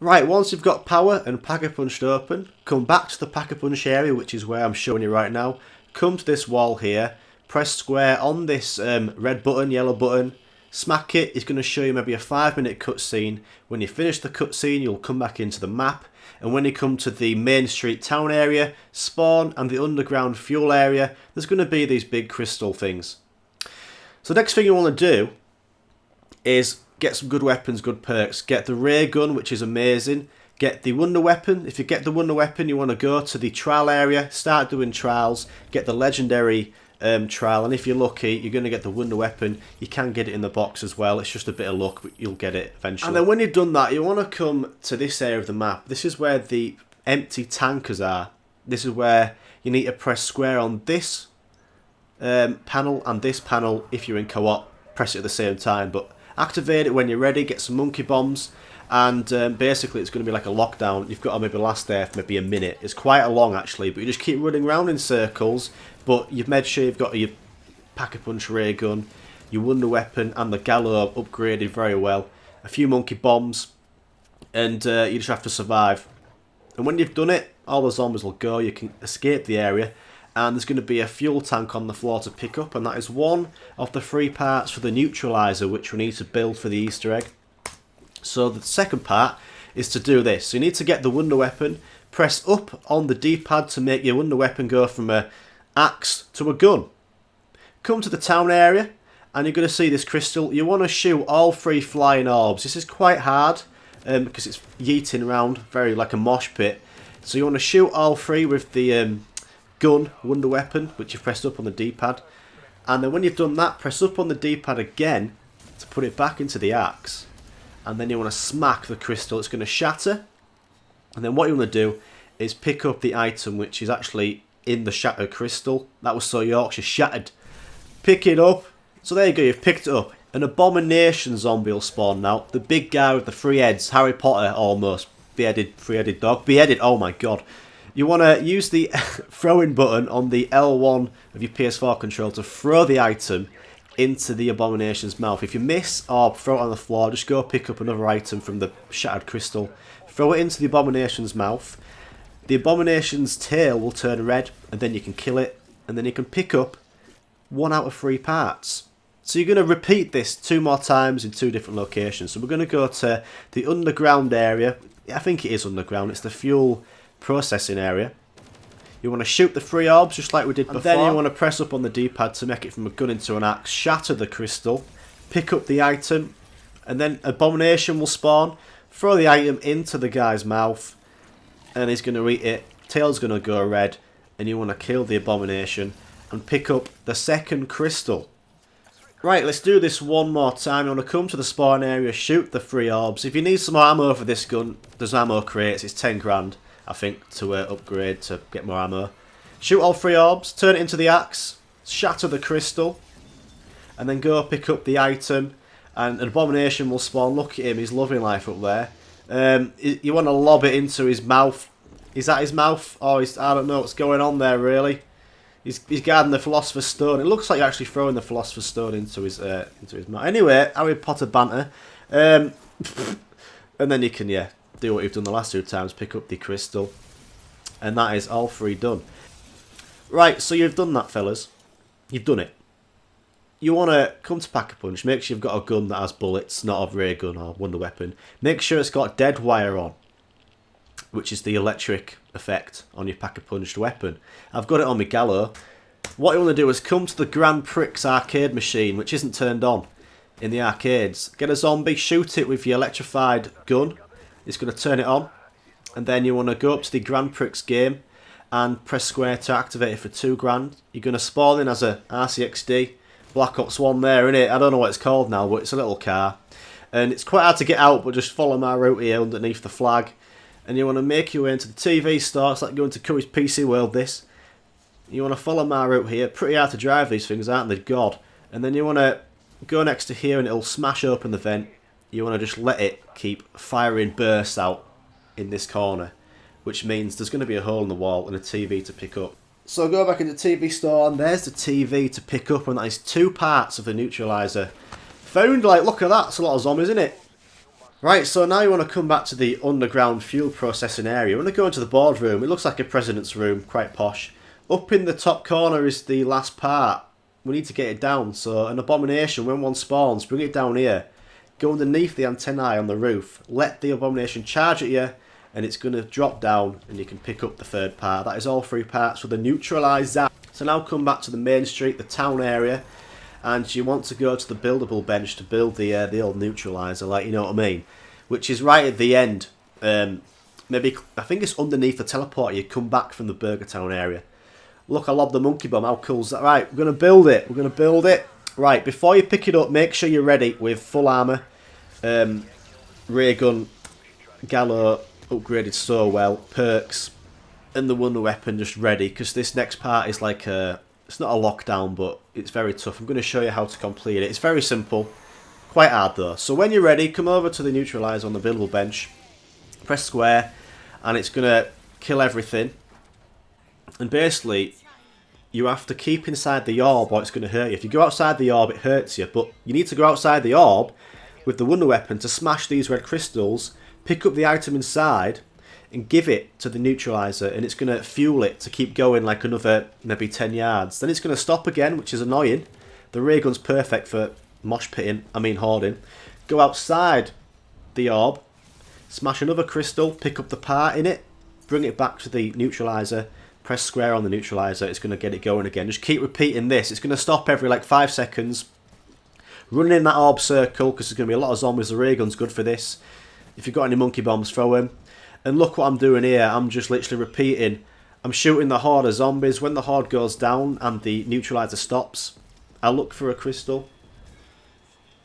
Right, once you've got power and Pack-a-Punched open, come back to the Pack-a-Punch area, which is where I'm showing you right now. Come to this wall here, press square on this red button, yellow button, smack it. It's going to show you maybe a 5-minute cutscene. When you finish the cutscene, you'll come back into the map. And when you come to the main street town area, spawn, and the underground fuel area, there's going to be these big crystal things. So the next thing you want to do is get some good weapons, good perks. Get the ray gun, which is amazing. Get the wonder weapon. If you get the wonder weapon, you want to go to the trial area, start doing trials, get the legendary trial, and if you're lucky, you're going to get the wonder weapon. You can get it in the box as well. It's just a bit of luck, but you'll get it eventually. And then when you've done that, you want to come to this area of the map. This is where the empty tankers are. This is where you need to press square on this panel and this panel. If you're in co-op, press it at the same time, but activate it when you're ready. Get some monkey bombs, and basically it's going to be like a lockdown. You've got to maybe last there for maybe a minute. It's quite a long actually, but you just keep running around in circles. But you've made sure you've got your Pack-a-Punch ray gun, your wonder weapon, and the gallo upgraded very well. A few monkey bombs, and you just have to survive. And when you've done it, all the zombies will go. You can escape the area, and there's going to be a fuel tank on the floor to pick up, and that is one of the 3 parts for the neutralizer, which we need to build for the Easter egg. So the second part is to do this. So you need to get the wonder weapon, press up on the D-pad to make your wonder weapon go from a axe to a gun. Come to the town area, and you're going to see this crystal. You want to shoot all 3 flying orbs. This is quite hard because it's yeeting around, very like a mosh pit. So you want to shoot all 3 with the gun, wonder weapon, which you've pressed up on the D-pad. And then when you've done that, press up on the D-pad again to put it back into the axe. And then you want to smack the crystal. It's going to shatter. And then what you want to do is pick up the item, which is actually in the shattered crystal. That was so Yorkshire, shattered. Pick it up. So there you go, you've picked it up. An abomination zombie will spawn now. The big guy with the 3 heads. Harry Potter almost. Beheaded, 3-headed dog. Beheaded, oh my god. You want to use the throwing button on the L1 of your PS4 controller to throw the item into the abomination's mouth. If you miss or throw it on the floor, just go pick up another item from the shattered crystal. Throw it into the abomination's mouth. The abomination's tail will turn red, and then you can kill it, and then you can pick up 1 out of 3 parts. So you're going to repeat this 2 more times in 2 different locations. So we're going to go to the underground area. I think it is underground. It's the fuel processing area. You want to shoot the 3 orbs just like we did before. And then you want to press up on the D-pad to make it from a gun into an axe. Shatter the crystal. Pick up the item. And then abomination will spawn. Throw the item into the guy's mouth. And he's going to eat it. Tail's going to go red. And you want to kill the abomination. And pick up the 2nd crystal. Right, let's do this 1 more time. You want to come to the spawn area. Shoot the 3 orbs. If you need some more ammo for this gun, there's ammo crates. It's 10 grand. I think, to upgrade to get more ammo. Shoot all 3 orbs, turn it into the axe, shatter the crystal, and then go pick up the item, and an abomination will spawn. Look at him, he's loving life up there. You want to lob it into his mouth. Is that his mouth? Oh, I don't know what's going on there, really. He's guarding the Philosopher's Stone. It looks like you're actually throwing the Philosopher's Stone into his mouth. Anyway, Harry Potter banter. And then you can, yeah, do what you've done the last 2 times, pick up the crystal, and that is all 3 done. Right, so you've done that, fellas. You've done it. You want to come to Pack-a-Punch, make sure you've got a gun that has bullets, not a ray gun or wonder weapon. Make sure it's got dead wire on, which is the electric effect on your Pack-a-Punched weapon. I've got it on my gallo. What you want to do is come to the Grand Prix arcade machine, which isn't turned on in the arcades. Get a zombie, shoot it with your electrified gun. It's going to turn it on, and then you want to go up to the Grand Prix game and press square to activate it for 2 grand. You're going to spawn in as a RCXD, Black Ops 1 there, innit? I don't know what it's called now, but it's a little car. And it's quite hard to get out, but just follow my route here underneath the flag. And you want to make your way into the TV store. It's like going to Curry's PC World, this. You want to follow my route here. Pretty hard to drive these things, aren't they? God. And then you want to go next to here, and it'll smash open the vent. You want to just let it keep firing bursts out in this corner, which means there's going to be a hole in the wall and a TV to pick up. So go back into the TV store, and there's the TV to pick up, and that is 2 parts of the neutralizer. Found, like, look at that, it's a lot of zombies, isn't it? Right, so now you want to come back to the underground fuel processing area. You want to go into the boardroom. It looks like a president's room, quite posh. Up in the top corner is the last part. We need to get it down. So an abomination, when one spawns, bring it down here. Go underneath the antennae on the roof. Let the abomination charge at you, and it's going to drop down, and you can pick up the third part. That is all 3 parts with the neutralizer. So now come back to the main street, the town area, and you want to go to the buildable bench to build the old neutralizer, like, you know what I mean, which is right at the end. Maybe I think it's underneath the teleporter. You come back from the Burger Town area. Look, I lobbed the monkey bomb. How cool's that? Right, we're gonna build it. We're gonna build it. Right, before you pick it up, make sure you're ready with full armor, ray gun, gallo upgraded so well, perks, and the wonder weapon just ready, because this next part is like a, it's not a lockdown, but it's very tough. I'm going to show you how to complete it. It's very simple, quite hard though. So when you're ready, come over to the neutralizer on the buildable bench, press square, and it's going to kill everything. And basically, you have to keep inside the orb or it's going to hurt you. If you go outside the orb, it hurts you, but you need to go outside the orb with the wonder weapon to smash these red crystals, pick up the item inside, and give it to the neutralizer, and it's going to fuel it to keep going like another maybe 10 yards. Then it's going to stop again, which is annoying. The ray gun's perfect for mosh pitting, hoarding. Go outside the orb, smash another crystal, pick up the part in it, bring it back to the neutralizer, press square on the neutralizer, it's going to get it going again. Just keep repeating this. It's going to stop every like 5 seconds. Run in that orb circle, because there's going to be a lot of zombies. The ray gun's good for this. If you've got any monkey bombs, throw them. And look what I'm doing here. I'm just literally repeating. I'm shooting the horde of zombies. When the horde goes down and the neutralizer stops, I look for a crystal.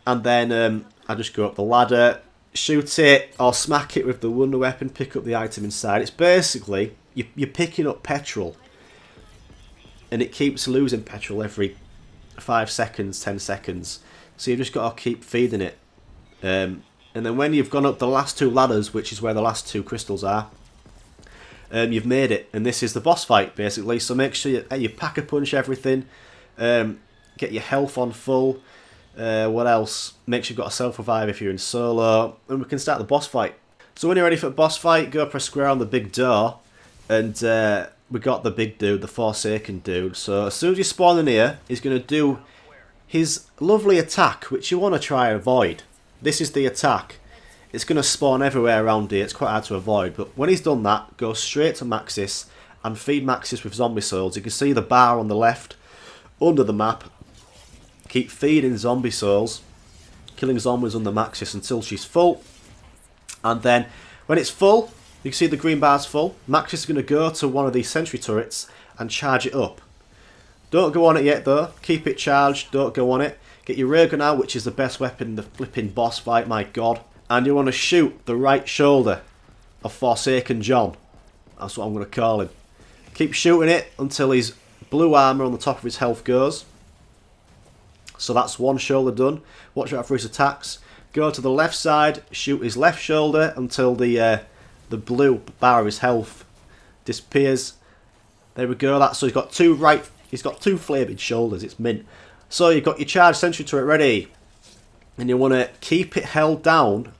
And then I just go up the ladder, shoot it, or smack it with the wonder weapon, pick up the item inside. It's basically, you're picking up petrol. And it keeps losing petrol every 5 seconds, 10 seconds. So you've just got to keep feeding it. And then when you've gone up the last 2 ladders, which is where the last 2 crystals are, you've made it. And this is the boss fight, basically. So make sure you pack-a-punch everything. Get your health on full. What else? Make sure you've got a self-revive if you're in solo. And we can start the boss fight. So when you're ready for the boss fight, go press square on the big door. And we got the big dude, the Forsaken dude. So as soon as you spawn in here, he's going to do his lovely attack, which you want to try and avoid. This is the attack. It's going to spawn everywhere around here. It's quite hard to avoid. But when he's done that, go straight to Maxis and feed Maxis with zombie souls. You can see the bar on the left under the map. Keep feeding zombie souls, killing zombies on the Maxis until she's full. And then when it's full, you can see the green bar's full. Maxis is going to go to one of these sentry turrets and charge it up. Don't go on it yet though. Keep it charged. Don't go on it. Get your ray gun out, which is the best weapon in the flipping boss fight, my god. And you want to shoot the right shoulder of Forsaken John. That's what I'm going to call him. Keep shooting it until his blue armour on the top of his health goes. So that's one shoulder done. Watch out for his attacks. Go to the left side, shoot his left shoulder until the blue bar of his health disappears. There we go. So he's got 2 right. He's got 2 flaming shoulders. It's mint. So you've got your charged sentry turret ready, and you want to keep it held down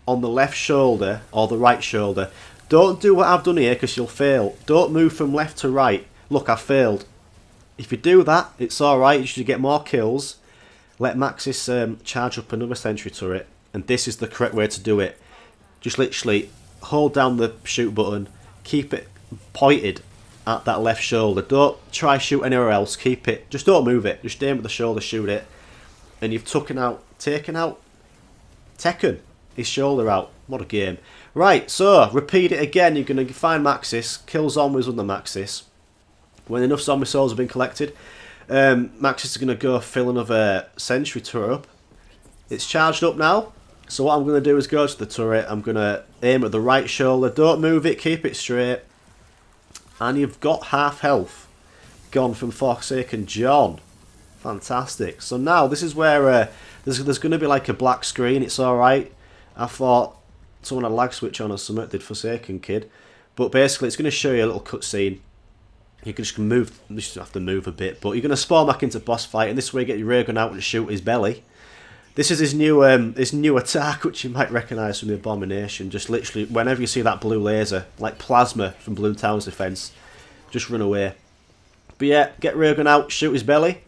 on the left shoulder or the right shoulder. Don't do what I've done here because you'll fail. Don't move from left to right. Look, I failed. If you do that, it's alright. You should get more kills. Let Maxis charge up another sentry turret, and this is the correct way to do it. Just literally hold down the shoot button, keep it pointed at that left shoulder. Don't try shoot anywhere else. Keep it. Just don't move it. Just aim at the shoulder, shoot it. And you've taken out Tekken. His shoulder out. What a game. Right, so repeat it again. You're going to find Maxis, kill zombies on the Maxis. When enough zombie souls have been collected, Maxis is going to go fill another sentry turret up. It's charged up now. So what I'm going to do is go to the turret. I'm going to aim at the right shoulder. Don't move it. Keep it straight. And you've got half health gone from Forsaken John. Fantastic. So now this is where there's going to be like a black screen. It's alright. I thought someone had a lag switch on or something, did Forsaken Kid. But basically it's going to show you a little cutscene. You can just move, you just have to move a bit. But you're going to spawn back into boss fight. And this way you get your ray gun out and shoot his belly. This is his new attack, which you might recognise from the Abomination. Just literally, whenever you see that blue laser, like plasma from Blue Town's defence, just run away. But yeah, get Railgun out, shoot his belly,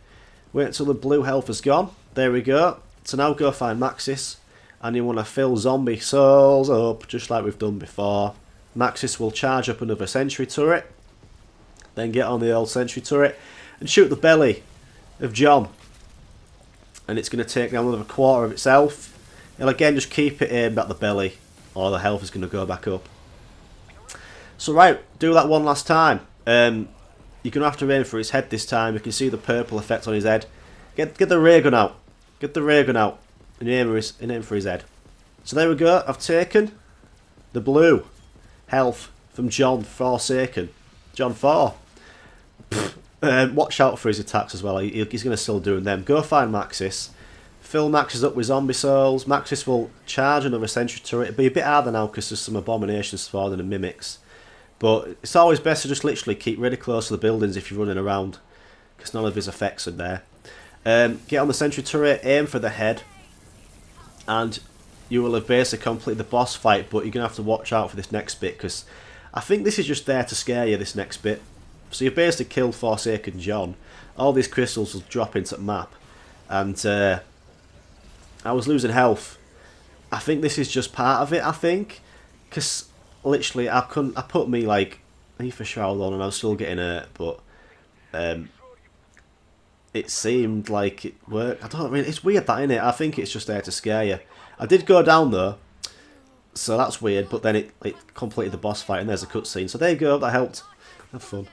wait until the blue health is gone. There we go. So now go find Maxis, and you want to fill zombie souls up, just like we've done before. Maxis will charge up another sentry turret, then get on the old sentry turret, and shoot the belly of John. And it's going to take down another quarter of itself. And again, just keep it aimed at the belly, or the health is going to go back up. So right, do that one last time. You're going to have to aim for his head this time. You can see the purple effect on his head. Get the ray gun out. Get the ray gun out. And aim for his head. So there we go. I've taken the blue health from John Forsaken. John 4. Watch out for his attacks as well. He's going to still doing them. Go find Maxis. Fill Maxis up with zombie souls. Maxis will charge another sentry turret. It'll be a bit harder now because there's some abominations spawning and mimics. But it's always best to just literally keep really close to the buildings if you're running around, because none of his effects are there. Get on the sentry turret, aim for the head, and you will have basically completed the boss fight, but you're going to have to watch out for this next bit, because I think this is just there to scare you, this next bit. So you've basically killed Forsaken John. All these crystals will drop into the map, and I was losing health. I think this is just part of it, I think, because literally I put me like Ether Shroud on and I was still getting hurt, but it seemed like it worked. I don't know, it's weird that, innit? I think it's just there to scare you. I did go down though, so that's weird, but then it completed the boss fight and there's a cutscene. So there you go, that helped. Have fun.